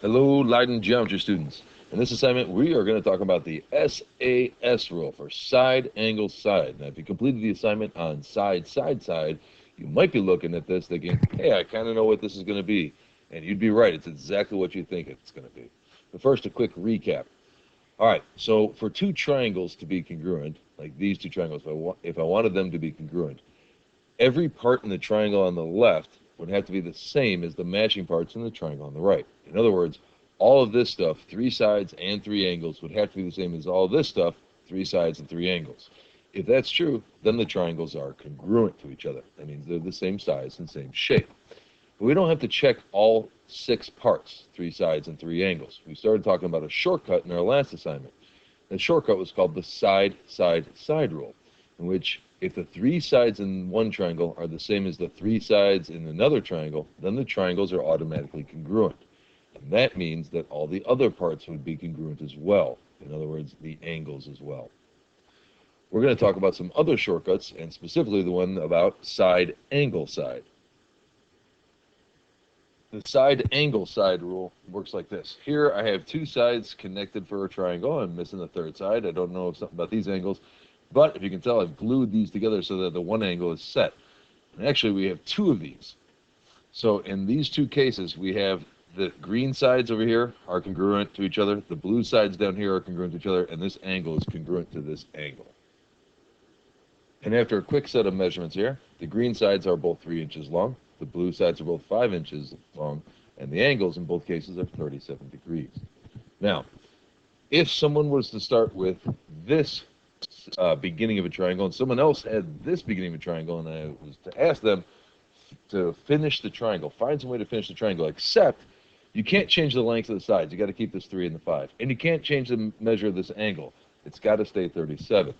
Hello, Leiden geometry students. In this assignment, we are going to talk about the SAS rule for side, angle, side. Now, if you completed the assignment on side, side, side, you might be looking at this thinking, hey, I kind of know what this is going to be. And you'd be right. It's exactly what you think it's going to be. But first, a quick recap. All right, so for two triangles to be congruent, like these two triangles, if I wanted them to be congruent, every part in the triangle on the left would have to be the same as the matching parts in the triangle on the right. In other words, all of this stuff, three sides and three angles, would have to be the same as all this stuff, three sides and three angles. If that's true, then the triangles are congruent to each other. That means they're the same size and same shape. But we don't have to check all six parts, three sides and three angles. We started talking about a shortcut in our last assignment. The shortcut was called the side, side, side rule, in which if the three sides in one triangle are the same as the three sides in another triangle, then the triangles are automatically congruent. And that means that all the other parts would be congruent as well. In other words, the angles as well. We're going to talk about some other shortcuts, and specifically the one about side, angle, side. The side, angle, side rule works like this. Here I have two sides connected for a triangle. I'm missing the third side. I don't know something about these angles. But if you can tell, I've glued these together so that the one angle is set. And actually, we have two of these. So in these two cases, we have the green sides over here are congruent to each other. The blue sides down here are congruent to each other. And this angle is congruent to this angle. And after a quick set of measurements here, the green sides are both 3 inches long. The blue sides are both 5 inches long. And the angles in both cases are 37 degrees. Now, if someone was to start with this beginning of a triangle, and someone else had this beginning of a triangle, and I was to ask them to finish the triangle, find some way to finish the triangle, except you can't change the length of the sides. You got to keep this 3 and the 5. And you can't change the measure of this angle. It's got to stay 37.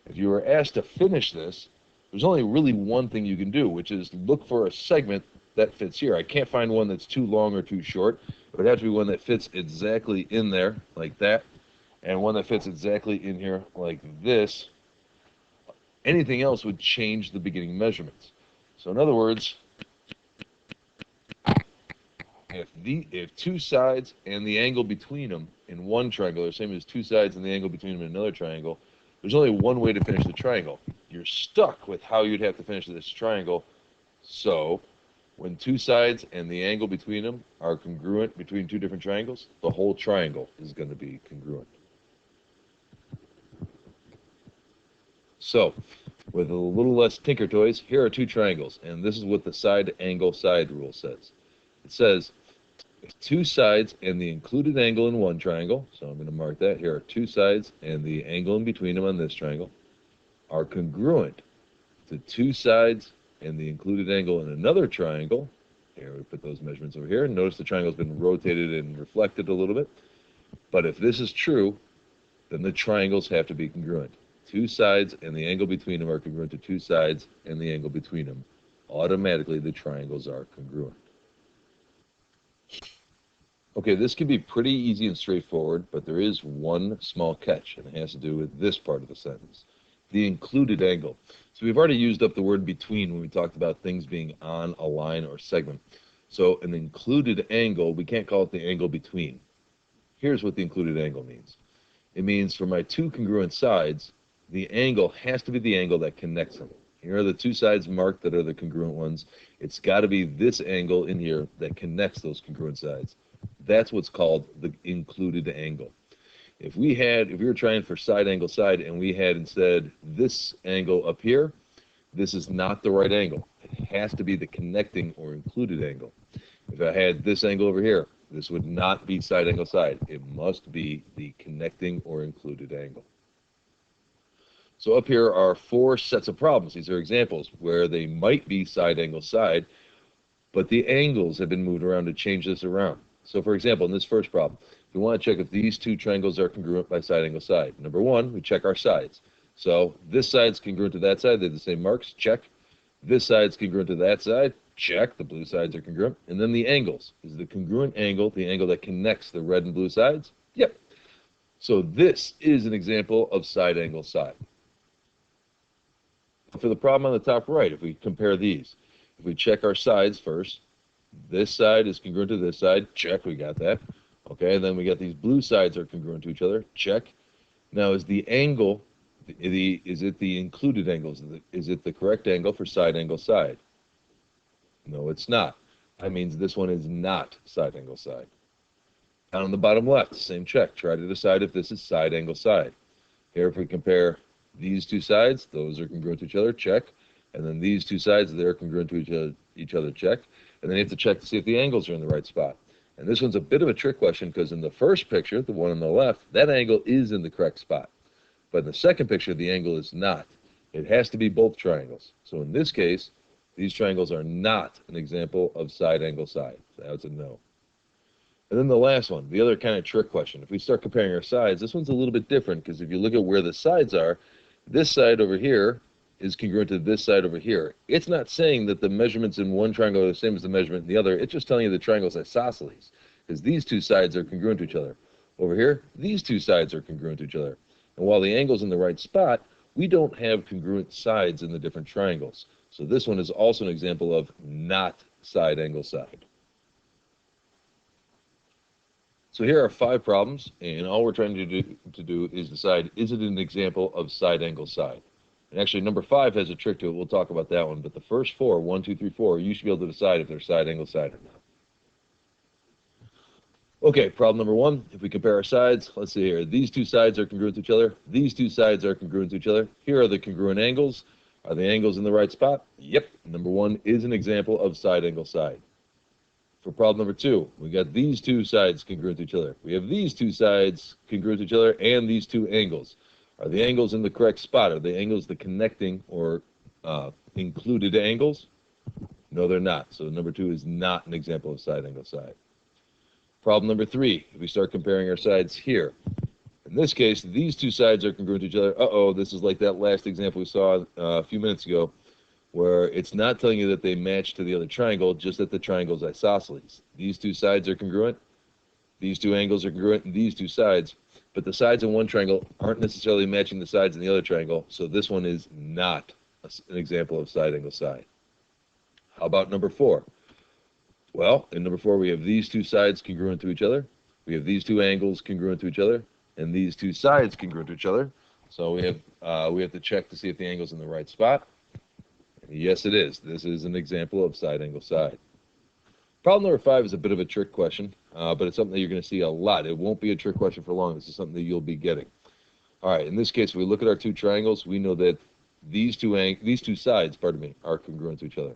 If you were asked to finish this, there's only really one thing you can do, which is look for a segment that fits here. I can't find one that's too long or too short. It would have to be one that fits exactly in there, like that, and one that fits exactly in here, like this. Anything else would change the beginning measurements. So in other words, if two sides and the angle between them in one triangle are the same as two sides and the angle between them in another triangle, there's only one way to finish the triangle. You're stuck with how you'd have to finish this triangle. So when two sides and the angle between them are congruent between two different triangles, the whole triangle is going to be congruent. So with a little less tinker toys, here are two triangles, and this is what the side, angle, side rule says. It says if two sides and the included angle in one triangle, so I'm going to mark that, here are two sides and the angle in between them on this triangle, are congruent to two sides and the included angle in another triangle. Here, we put those measurements over here. Notice the triangle's been rotated and reflected a little bit. But if this is true, then the triangles have to be congruent. Two sides and the angle between them are congruent to two sides and the angle between them. Automatically, the triangles are congruent. Okay, this can be pretty easy and straightforward, but there is one small catch, and it has to do with this part of the sentence, the included angle. So we've already used up the word between when we talked about things being on a line or segment. So an included angle, we can't call it the angle between. Here's what the included angle means. It means for my two congruent sides, the angle has to be the angle that connects them. Here are the two sides marked that are the congruent ones. It's got to be this angle in here that connects those congruent sides. That's what's called the included angle. If we were trying for side, angle, side, and we had instead this angle up here, this is not the right angle. It has to be the connecting or included angle. If I had this angle over here, this would not be side, angle, side. It must be the connecting or included angle. So up here are 4 sets of problems. These are examples where they might be side, angle, side, but the angles have been moved around to change this around. So for example, in this first problem, we want to check if these two triangles are congruent by side, angle, side. Number one, we check our sides. So this side's congruent to that side. They're the same marks. Check. This side's congruent to that side. Check. The blue sides are congruent. And then the angles. Is the congruent angle the angle that connects the red and blue sides? Yep. So this is an example of side, angle, side. For the problem on the top right, if we compare these, if we check our sides first, this side is congruent to this side, check, we got that. Okay, then we got these blue sides are congruent to each other. Check. Now, is the angle, is it the included angles? Is it the correct angle for side angle side? No, it's not. That means this one is not side angle side. Down on the bottom left, same check. Try to decide if this is side angle side. Here, if we compare these two sides, those are congruent to each other, check. And then these two sides, they're congruent to each other, check. And then you have to check to see if the angles are in the right spot. And this one's a bit of a trick question because in the first picture, the one on the left, that angle is in the correct spot. But in the second picture, the angle is not. It has to be both triangles. So in this case, these triangles are not an example of side angle side. So that's a no. And then the last one, the other kind of trick question. If we start comparing our sides, this one's a little bit different because if you look at where the sides are, this side over here is congruent to this side over here. It's not saying that the measurements in one triangle are the same as the measurement in the other. It's just telling you the triangle's isosceles because these two sides are congruent to each other. Over here, these two sides are congruent to each other. And while the angle's in the right spot, we don't have congruent sides in the different triangles. So this one is also an example of not side angle side. So here are 5 problems, and all we're trying to do is decide, is it an example of side angle side? And actually, number 5 has a trick to it. We'll talk about that one. But the first 4, 1, 2, 3, 4, you should be able to decide if they're side angle side or not. Okay, problem number 1. If we compare our sides, let's see here. These two sides are congruent to each other. These two sides are congruent to each other. Here are the congruent angles. Are the angles in the right spot? Yep. Number 1 is an example of side angle side. For problem number 2, we got these two sides congruent to each other. We have these two sides congruent to each other and these two angles. Are the angles in the correct spot? Are the angles the connecting or included angles? No, they're not. So number 2 is not an example of side angle side. Problem number 3, if we start comparing our sides here. In this case, these two sides are congruent to each other. Uh-oh, this is like that last example we saw a few minutes ago, where it's not telling you that they match to the other triangle, just that the triangle's isosceles. These two sides are congruent, these two angles are congruent, and these two sides, but the sides in one triangle aren't necessarily matching the sides in the other triangle, so this one is not an example of side angle side. How about number 4? Well, in number 4, we have these two sides congruent to each other, we have these two angles congruent to each other, and these two sides congruent to each other. So we have to check to see if the angle's in the right spot. Yes, it is. This is an example of side angle side. Problem number 5 is a bit of a trick question, but it's something that you're going to see a lot. It won't be a trick question for long. This is something that you'll be getting. All right, in this case, if we look at our two triangles, we know that these two sides, are congruent to each other.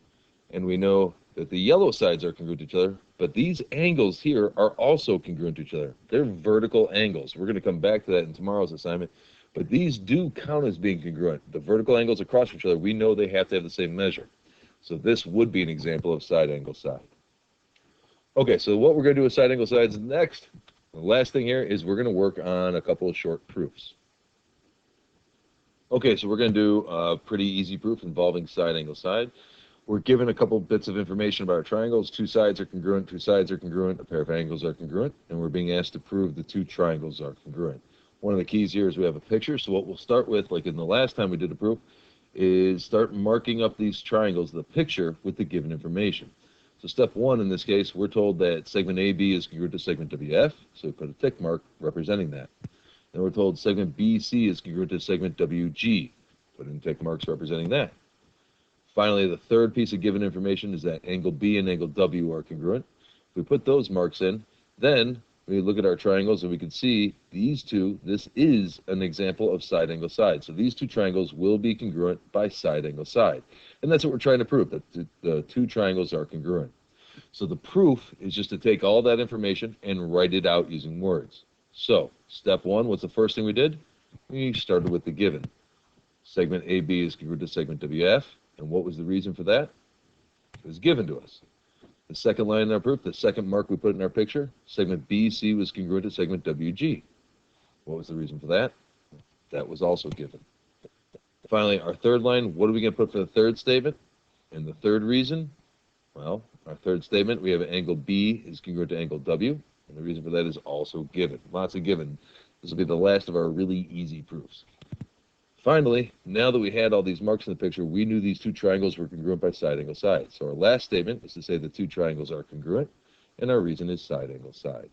And we know that the yellow sides are congruent to each other, but these angles here are also congruent to each other. They're vertical angles. We're going to come back to that in tomorrow's assignment. But these do count as being congruent. The vertical angles across each other, we know they have to have the same measure. So this would be an example of side angle side. Okay, so what we're going to do with side angle sides next, the last thing here is we're going to work on a couple of short proofs. Okay, so we're going to do a pretty easy proof involving side angle side. We're given a couple bits of information about our triangles. Two sides are congruent, two sides are congruent, a pair of angles are congruent, and we're being asked to prove the two triangles are congruent. One of the keys here is we have a picture, so what we'll start with, like in the last time we did a proof, is start marking up these triangles, the picture, with the given information. So step 1 in this case, we're told that segment AB is congruent to segment WF, so we put a tick mark representing that. Then we're told segment BC is congruent to segment WG, put in tick marks representing that. Finally, the third piece of given information is that angle B and angle W are congruent. If we put those marks in, then we look at our triangles and we can see these two, this is an example of side angle side. So these two triangles will be congruent by side angle side. And that's what we're trying to prove, that the two triangles are congruent. So the proof is just to take all that information and write it out using words. So step 1, what's the first thing we did? We started with the given. Segment AB is congruent to segment WF. And what was the reason for that? It was given to us. The second line in our proof, the second mark we put in our picture, segment BC was congruent to segment WG. What was the reason for that? That was also given. Finally, our third line, what are we going to put for the third statement? And the third reason, well, our third statement, we have angle B is congruent to angle W, and the reason for that is also given. Lots of given. This will be the last of our really easy proofs. Finally, now that we had all these marks in the picture, we knew these two triangles were congruent by side angle side. So our last statement is to say the two triangles are congruent, and our reason is side angle side.